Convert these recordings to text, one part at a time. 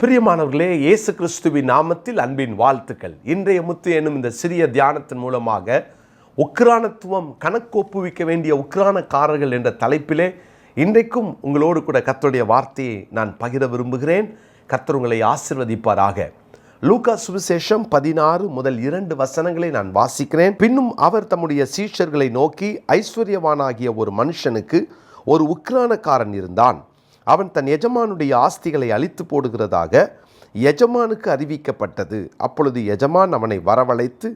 பிரியமானவர்களே, இயேசு கிறிஸ்துவின் நாமத்தில் அன்பின் வாழ்த்துக்கள். இன்றைய முத்து எனும் இந்த சிறிய தியானத்தின் மூலமாக உக்கிரானத்துவம், கணக்கு ஒப்புவிக்க வேண்டிய உக்கிரானக்காரர்கள் என்ற தலைப்பிலே இன்றைக்கும் உங்களோடு கூட கர்த்தருடைய வார்த்தையை நான் பகிர விரும்புகிறேன். கர்த்தர் உங்களை ஆசீர்வதிப்பாராக. லூக்கா சுவிசேஷம் 16 முதல் 2 வசனங்களை நான் வாசிக்கிறேன். பின்னும் அவர் தம்முடைய சீஷர்களை நோக்கி, ஐஸ்வர்யவானாகிய ஒரு மனுஷனுக்கு ஒரு உக்கிரானக்காரன் இருந்தான். அவன் தன் எஜமானுடைய ஆஸ்திகளை அழித்து போடுகிறதாக எஜமானுக்கு அறிவிக்கப்பட்டது. அப்பொழுது எஜமான் அவனை வரவழைத்து,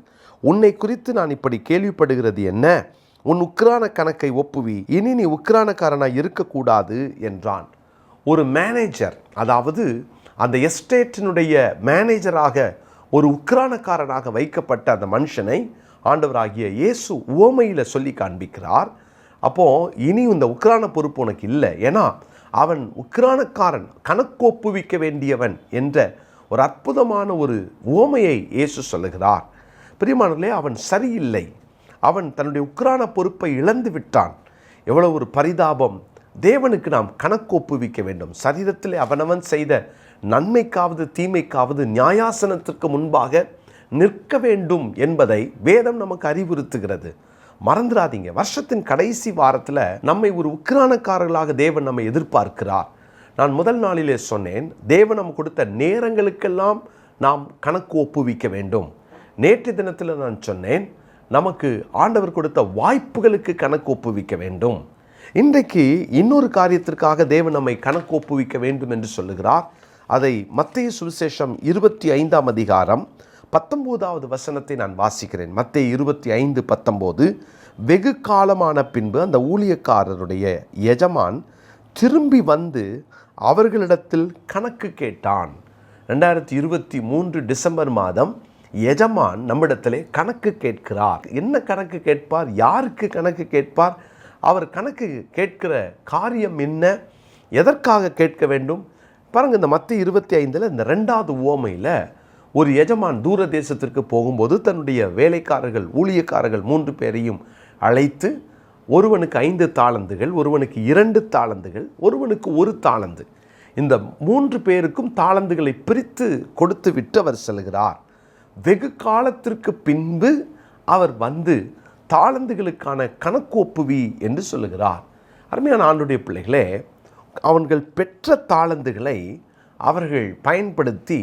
உன்னை குறித்து நான் இப்படி கேள்விப்படுகிறது என்ன? உன் உக்கிரான கணக்கை ஒப்புவி, இனி நீ உக்கிரானக்காரனாய் இருக்கக்கூடாது என்றான். ஒரு மேனேஜர், அதாவது அந்த எஸ்டேட்டினுடைய மேனேஜராக ஒரு உக்கிரானக்காரனாக வைக்கப்பட்ட அந்த மனுஷனை ஆண்டவராகிய இயேசு உவமையில் சொல்லி காண்பிக்கிறார். அப்போது இனி இந்த உக்கிரான பொறுப்பு உனக்கு இல்லை, ஏன்னா அவன் உக்கிரானக்காரன், கணக்கு ஒப்புவிக்க வேண்டியவன் என்ற ஒரு அற்புதமான ஒரு உவமையை இயேசு சொல்லுகிறார். பிரியமானவர்களே, அவன் சரியில்லை, அவன் தன்னுடைய உக்கிரான பொறுப்பை இழந்து விட்டான். எவ்வளவு ஒரு பரிதாபம்! தேவனுக்கு நாம் கணக்கு ஒப்புவிக்க வேண்டும். சரீரத்தில் அவனவன் செய்த நன்மைக்காவது தீமைக்காவது நியாயாசனத்திற்கு முன்பாக நிற்க வேண்டும் என்பதை வேதம் நமக்கு அறிவுறுத்துகிறது. மறந்துடாதீங்க, வருஷத்தின் கடைசி வாரத்தில் நம்மை ஒரு உக்கிரானக்காரர்களாக தேவன் நம்மை எதிர்பார்க்கிறார். நான் முதல் நாளிலே சொன்னேன், தேவன் நம்ம கொடுத்த நேரங்களுக்கெல்லாம் நாம் கணக்கு ஒப்புவிக்க வேண்டும். நேற்று தினத்தில் நான் சொன்னேன், நமக்கு ஆண்டவர் கொடுத்த வாய்ப்புகளுக்கு கணக்கு ஒப்புவிக்க வேண்டும். இன்றைக்கு இன்னொரு காரியத்திற்காக தேவன் நம்மை கணக்கு ஒப்புவிக்க வேண்டும் என்று சொல்லுகிறார். அதை மத்தேயு சுவிசேஷம் 25ஆம் அதிகாரம் 19வது வசனத்தை நான் வாசிக்கிறேன். மத்தேயு 25:19. வெகு காலமான பின்பு அந்த ஊழியக்காரருடைய எஜமான் திரும்பி வந்து அவர்களிடத்தில் கணக்கு கேட்டான். 2023 டிசம்பர் மாதம் எஜமான் நம்மிடத்திலே கணக்கு கேட்கிறார். என்ன கணக்கு கேட்பார்? யாருக்கு கணக்கு கேட்பார்? அவர் கணக்கு கேட்கிற காரியம் என்ன? எதற்காக கேட்க வேண்டும்? பாருங்கள், இந்த மத்தேயு 25 இந்த 2வது உவமையில் ஒரு எஜமான் தூர தேசத்திற்கு போகும்போது தன்னுடைய வேலைக்காரர்கள், ஊழியக்காரர்கள் 3 பேரையும் அழைத்து, ஒருவனுக்கு 5 தாளந்துகள், ஒருவனுக்கு 2 தாளந்துகள், ஒருவனுக்கு 1 தாளந்து, இந்த 3 பேருக்கும் தாளந்துகளை பிரித்து கொடுத்து விட்டு அவர் செல்கிறார். வெகு காலத்திற்கு பின்பு அவர் வந்து தாளந்துகளுக்கான கணக்கு ஒப்புவி என்று சொல்லுகிறார். அருமையான ஆண்டுடைய பிள்ளைகளே, அவர்கள் பெற்ற தாளந்துகளை அவர்கள் பயன்படுத்தி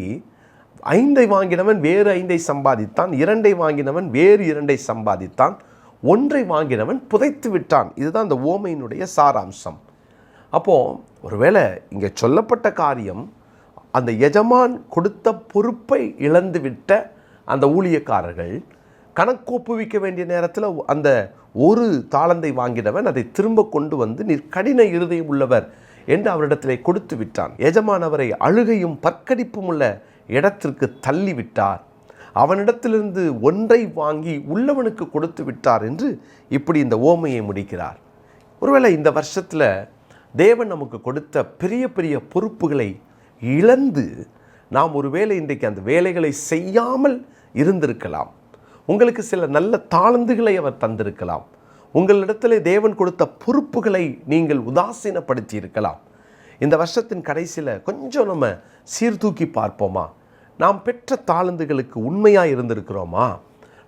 5 வாங்கினவன் வேறு 5 சம்பாதித்தான், 2 வாங்கினவன் வேறு 2 சம்பாதித்தான், 1 வாங்கினவன் புதைத்து விட்டான். இதுதான் அந்த ஓமையினுடைய சாராம்சம். அப்போது ஒருவேளை இங்கே சொல்லப்பட்ட காரியம், அந்த எஜமான் கொடுத்த பொறுப்பை இழந்து விட்ட அந்த ஊழியக்காரர்கள் கணக்கு ஒப்புவிக்க வேண்டிய நேரத்தில் அந்த 1 தாளந்தை வாங்கினவன் அதை திரும்ப கொண்டு வந்து, நீர் கடின இருதயம் உள்ளவர் என்று அவரிடத்திலே கொடுத்து விட்டான். எஜமான் அவரை அழுகையும் பற்கடிப்பும் உள்ள இடத்திற்கு தள்ளிவிட்டார். அவனிடத்திலிருந்து 1 வாங்கி உள்ளவனுக்கு கொடுத்து விட்டார் என்று இப்படி இந்த ஓமையை முடிக்கிறார். ஒருவேளை இந்த வருஷத்தில் தேவன் நமக்கு கொடுத்த பெரிய பெரிய பொறுப்புகளை இழந்து நாம் ஒருவேளை இன்றைக்கு அந்த வேலைகளை செய்யாமல் இருந்திருக்கலாம். உங்களுக்கு சில நல்ல தாளந்துகளை அவர் தந்திருக்கலாம். உங்களிடத்தில் தேவன் கொடுத்த பொறுப்புகளை நீங்கள் உதாசீனப்படுத்தி இருக்கலாம். இந்த வருஷத்தின் கடைசியில் கொஞ்சம் நம்ம சீர்தூக்கி பார்ப்போமா? நாம் பெற்ற தாளந்துகளுக்கு உண்மையாக இருந்திருக்கிறோமா?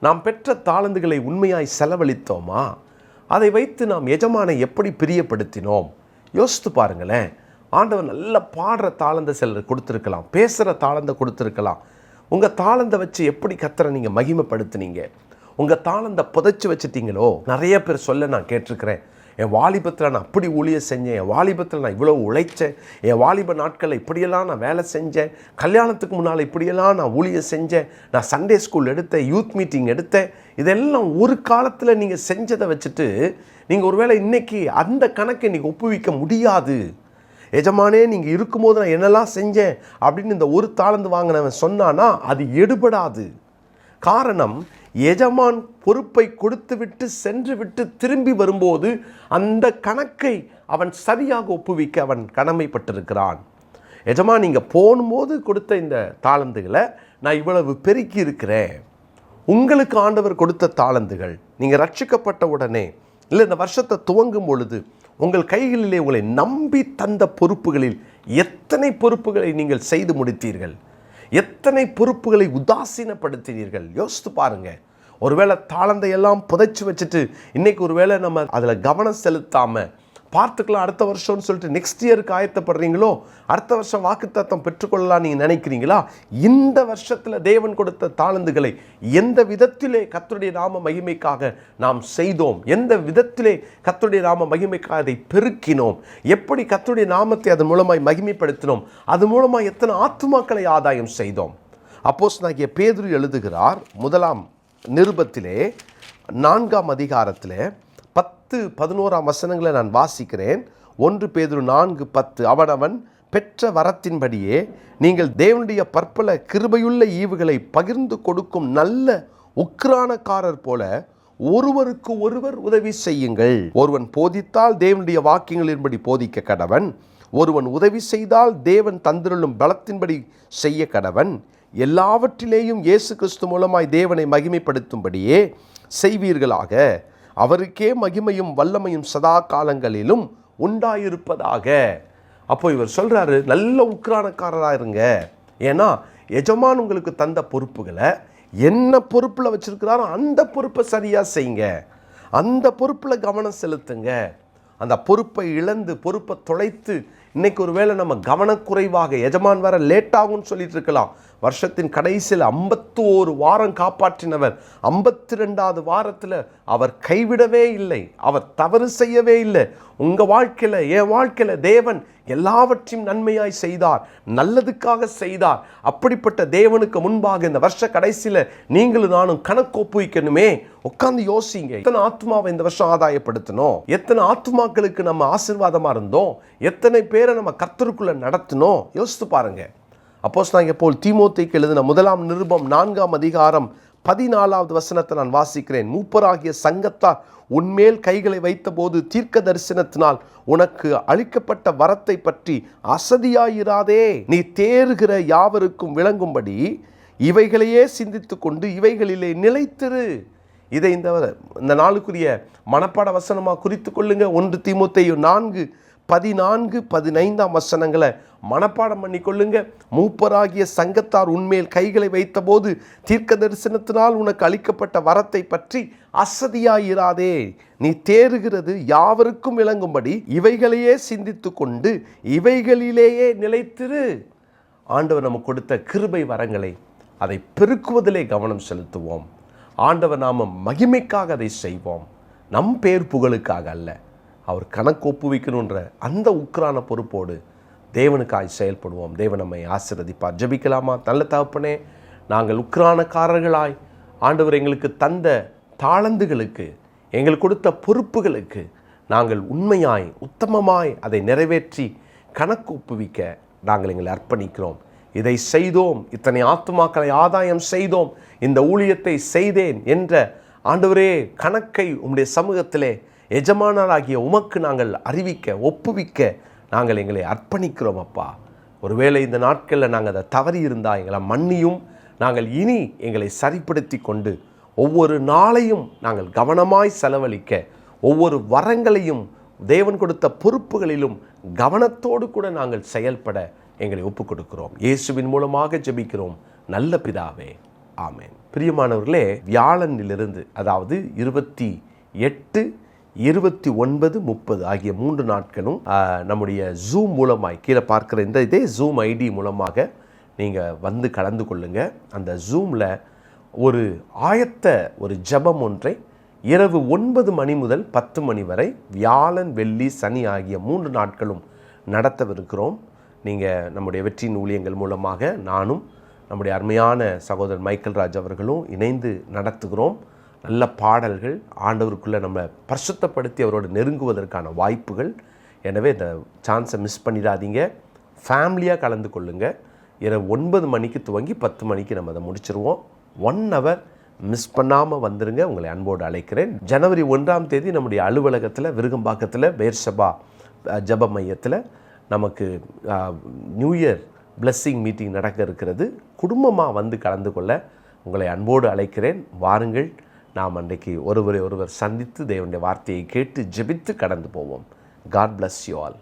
நாம் பெற்ற தாளந்துகளை உண்மையாய் செலவழித்தோமா? அதை வைத்து நாம் எஜமானை எப்படி பிரியப்படுத்தினோம்? யோசித்து பாருங்களேன். ஆண்டவர் நல்ல பாடுற தாளந்தை சிலர் கொடுத்துருக்கலாம், பேசுகிற தாளந்தை கொடுத்துருக்கலாம். உங்கள் தாளந்தை வச்சு எப்படி கர்த்தரை நீங்கள் மகிமைப்படுத்தினீங்க? உங்கள் தாளந்தை புதைச்சி வச்சுட்டீங்களோ? நிறைய பேர் சொல்ல நான் கேட்டிருக்கிறேன், என் வாலிபத்தில் நான் அப்படி ஊழியம் செஞ்சேன், என் வாலிபத்தில் நான் இவ்வளோ உழைச்சேன், என் வாலிப நாட்களில் இப்படியெல்லாம் நான் வேலை செஞ்சேன், கல்யாணத்துக்கு முன்னால் இப்படியெல்லாம் நான் ஊழியம் செஞ்சேன், நான் சண்டே ஸ்கூல் எடுத்தேன், யூத் மீட்டிங் எடுத்தேன். இதெல்லாம் ஒரு காலத்தில் நீங்கள் செஞ்சதை வச்சுட்டு நீங்கள் ஒருவேளை இன்றைக்கி அந்த கணக்கை நீங்கள் ஒப்புவிக்க முடியாது. எஜமானே, நீங்கள் இருக்கும்போது நான் என்னெல்லாம் செஞ்சேன் அப்படின்னு இந்த 1 தாளந்து வாங்கினவன் சொன்னானா அது எடுபடாது. காரணம், எஜமான் பொறுப்பை கொடுத்து விட்டு சென்று விட்டு திரும்பி வரும்போது அந்த கணக்கை அவன் சரியாக ஒப்புவிக்க அவன் கடமைப்பட்டிருக்கிறான். எஜமான், நீங்கள் போகும்போது கொடுத்த இந்த தாளந்துகளை நான் இவ்வளவு பெருக்கி இருக்கிறேன். உங்களுக்கு ஆண்டவர் கொடுத்த தாளந்துகள், நீங்கள் ரட்சிக்கப்பட்ட உடனே இல்லை இந்த வருஷத்தை துவங்கும் பொழுது உங்கள் கைகளிலே உங்களை நம்பி தந்த பொறுப்புகளில் எத்தனை பொறுப்புகளை நீங்கள் செய்து முடித்தீர்கள்? எத்தனை பொறுப்புகளை உதாசீனப்படுத்தினீர்கள்? யோசித்து பாருங்க. ஒருவேளை தாளந்தை எல்லாம் புதைச்சி வச்சுட்டு இன்னைக்கு ஒருவேளை நம்ம அதில் கவனம் செலுத்தாமல் பார்த்துக்கலாம் அடுத்த வருஷம்னு சொல்லிட்டு நெக்ஸ்ட் இயருக்கு ஆயத்தப்படுறீங்களோ, அடுத்த வருஷம் வாக்குத்தத்தம் பெற்றுக்கொள்ளலாம் நீங்கள் நினைக்கிறீங்களா? இந்த வருஷத்தில் தேவன் கொடுத்த தாளந்துகளை எந்த விதத்திலே கர்த்தருடைய நாம மகிமைக்காக நாம் செய்தோம்? எந்த விதத்திலே கர்த்தருடைய நாம மகிமைக்காக அதை பெருக்கினோம்? எப்படி கர்த்தருடைய நாமத்தை அதன் மூலமாய் மகிமைப்படுத்தினோம்? அது மூலமாக எத்தனை ஆத்துமாக்களை ஆதாயம் செய்தோம்? அப்போஸ்தலனாகிய பேதுரு எழுதுகிறார், முதலாம் நிருபத்திலே 4ஆம் அதிகாரத்தில் 10-11 வசனங்களை நான் வாசிக்கிறேன். 1 பேதுரு 4:10. அவனவன் பெற்ற வரத்தின்படியே நீங்கள் தேவனுடைய பற்பல கிருபையுள்ள ஈவுகளை பகிர்ந்து கொடுக்கும் நல்ல உக்கிரானக்காரர் போல ஒருவருக்கு ஒருவர் உதவி செய்யுங்கள். ஒருவன் போதித்தால் தேவனுடைய வாக்கியங்களின்படி போதிக்க கடவன். ஒருவன் உதவி செய்தால் தேவன் தந்திருளும் பலத்தின்படி செய்ய கடவன். எல்லாவற்றிலேயும் இயேசு கிறிஸ்து மூலமாய் தேவனை மகிமைப்படுத்தும்படியே செய்வீர்களாக. அவருக்கே மகிமையும் வல்லமையும் சதா காலங்களிலும் உண்டாயிருப்பதாக. அப்போ இவர் சொல்றாரு, நல்ல உக்கிரானக்காரராக இருங்க. ஏன்னா எஜமான் உங்களுக்கு தந்த பொறுப்புகளை என்ன பொறுப்பில் வச்சிருக்கிறாரோ அந்த பொறுப்பை சரியாக செய்யுங்க. அந்த பொறுப்பில் கவனம் செலுத்துங்க. அந்த பொறுப்பை இழந்து பொறுப்பை தொலைத்து இன்னைக்கு ஒரு வேளை நம்ம கவனக்குறைவாக, எஜமான் வர லேட்டாகும்னு சொல்லிட்டு இருக்கலாம். வருஷத்தின் கடைசியில் 51 வாரம் காப்பாற்றினவர் 52வது வாரத்தில் அவர் கைவிடவே இல்லை, அவர் தவறு செய்யவே இல்லை. உங்கள் வாழ்க்கையில், என் வாழ்க்கையில் தேவன் எல்லாவற்றையும் நன்மையாய் செய்தார், நல்லதுக்காக செய்தார். அப்படிப்பட்ட தேவனுக்கு முன்பாக இந்த வருஷ கடைசியில் நீங்களும் நானும் கணக்கு ஒப்புவிக்கணுமே. உட்கார்ந்து யோசிங்க, எத்தனை ஆத்மாவை இந்த வருஷம் ஆதாயப்படுத்தணும், எத்தனை ஆத்மாக்களுக்கு நம்ம ஆசீர்வாதமாக இருந்தோம், எத்தனை பேரை நம்ம கர்த்தருக்குள்ள நடத்தினோம். யோசித்து பாருங்க. அப்போஸ்தலனாகிய பவுல் தீமோத்தேயுக்கு எழுதின 1ஆம் நிருபம் 4ஆம் அதிகாரம் 14வது வசனத்தை நான் வாசிக்கிறேன். மூப்பராகிய சங்கத்தார் உன்மேல் கைகளை வைத்தபோது தீர்க்க தரிசனத்தினால் உனக்கு அளிக்கப்பட்ட வரத்தை பற்றி அசதியாயிராதே. நீ தேறுகிற யாவருக்கும் விளங்கும்படி இவைகளையே சிந்தித்து கொண்டு இவைகளிலே நிலைத்திரு. இதை இந்த நாளுக்குரிய மனப்பாட வசனமாக குறித்து கொள்ளுங்க. 1 தீமோத்தேயு 4:14-15 வசனங்களை மனப்பாடம் பண்ணி கொள்ளுங்க. மூப்பராகிய சங்கத்தார் உன்மேல் கைகளை வைத்தபோது தீர்க்க தரிசனத்தினால் உனக்கு அளிக்கப்பட்ட வரத்தை பற்றி அசதியாயிராதே. நீ தேறுகிறது யாவருக்கும் விளங்கும்படி இவைகளையே சிந்தித்து கொண்டு இவைகளிலேயே நிலைத்திரு. ஆண்டவர் நமக்கு கொடுத்த கிருபை வரங்களை அதை பெருக்குவதிலே கவனம் செலுத்துவோம். ஆண்டவர் நாம மகிமைக்காக அதை செய்வோம், நம் பேர் புகழுக்காக அல்ல. அவர் கணக்கு ஒப்புவிக்கணுன்ற அந்த உக்கிரான பொறுப்போடு தேவனுக்காய் செயல்படுவோம். தேவன் நம்மை ஆசீர்வதிப்பார். ஜெபிக்கலாமா? நல்ல தகப்பனே, நாங்கள் உக்கிரானக்காரர்களாய் ஆண்டவர் எங்களுக்கு தந்த தாளந்துகளுக்கு, எங்களுக்கு கொடுத்த பொறுப்புகளுக்கு நாங்கள் உண்மையாய் உத்தமமாய் அதை நிறைவேற்றி கணக்கு ஒப்புவிக்க நாங்கள் எங்களை அர்ப்பணிக்கிறோம். இதை செய்தோம், இத்தனை ஆத்துமாக்களை ஆதாயம் செய்தோம், இந்த ஊழியத்தை செய்தேன் என்ற ஆண்டவரே கணக்கை உம்முடைய சமூகத்திலே எஜமானராகிய உமக்கு நாங்கள் அறிவிக்க, ஒப்புவிக்க நாங்கள் எங்களை அர்ப்பணிக்கிறோம் அப்பா. ஒருவேளை இந்த நாட்களில் நாங்கள் அதை தவறி இருந்தால் எங்களை மன்னியும். நாங்கள் இனி எங்களை சரிப்படுத்தி கொண்டு ஒவ்வொரு நாளையும் நாங்கள் கவனமாய் செலவழிக்க, ஒவ்வொரு வரங்களையும் தேவன் கொடுத்த பொறுப்புகளிலும் கவனத்தோடு கூட நாங்கள் செயல்பட எங்களை ஒப்புக் கொடுக்கிறோம். இயேசுவின் மூலமாக ஜெபிக்கிறோம் நல்ல பிதாவே, ஆமென். பிரியமானவர்களே, வியாழனிலிருந்து, அதாவது 28, 29, 30 ஆகிய 3 நாட்களும் நம்முடைய ஜூம் மூலமாய் கீழே பார்க்குற இதே ஜூம் ஐடி மூலமாக நீங்கள் வந்து கலந்து கொள்ளுங்க. அந்த ஜூமில் ஒரு ஜெபம் ஒன்றை இரவு 9 மணி முதல் 10 மணி வரை வியாழன், வெள்ளி, சனி ஆகிய 3 நாட்களும் நடத்தவிருக்கிறோம். நீங்கள் நம்முடைய வெற்றியின் ஊழியங்கள் மூலமாக நானும் நம்முடைய அருமையான சகோதரர் மைக்கேல் ராஜ் அவர்களும் இணைந்து நடத்துகிறோம். நல்ல பாடல்கள், ஆண்டவருக்குள்ளே நம்ம பரிசுத்தப்படுத்தி அவரோடு நெருங்குவதற்கான வாய்ப்புகள். எனவே இந்த சான்ஸை மிஸ் பண்ணிடாதீங்க. ஃபேமிலியாக கலந்து கொள்ளுங்கள். இரவு 9 மணிக்கு துவங்கி 10 மணிக்கு நம்ம அதை முடிச்சிருவோம். 1 hour மிஸ் பண்ணாமல் வந்துருங்க. உங்களை அன்போடு அழைக்கிறேன். ஜனவரி 1ஆம் தேதி நம்முடைய அலுவலகத்தில் விருகம்பாக்கத்தில் பேர்ஷபா ஜப மையத்தில் நமக்கு நியூ இயர் பிளெஸ்ஸிங் மீட்டிங் நடக்க இருக்கிறது. குடும்பமாக வந்து கலந்து கொள்ள உங்களை அன்போடு அழைக்கிறேன். வாருங்கள், நாம் அன்றைக்கு ஒருவரை ஒருவர் சந்தித்து தேவனுடைய வார்த்தையை கேட்டு ஜெபித்து கடந்து போவோம். God bless you all.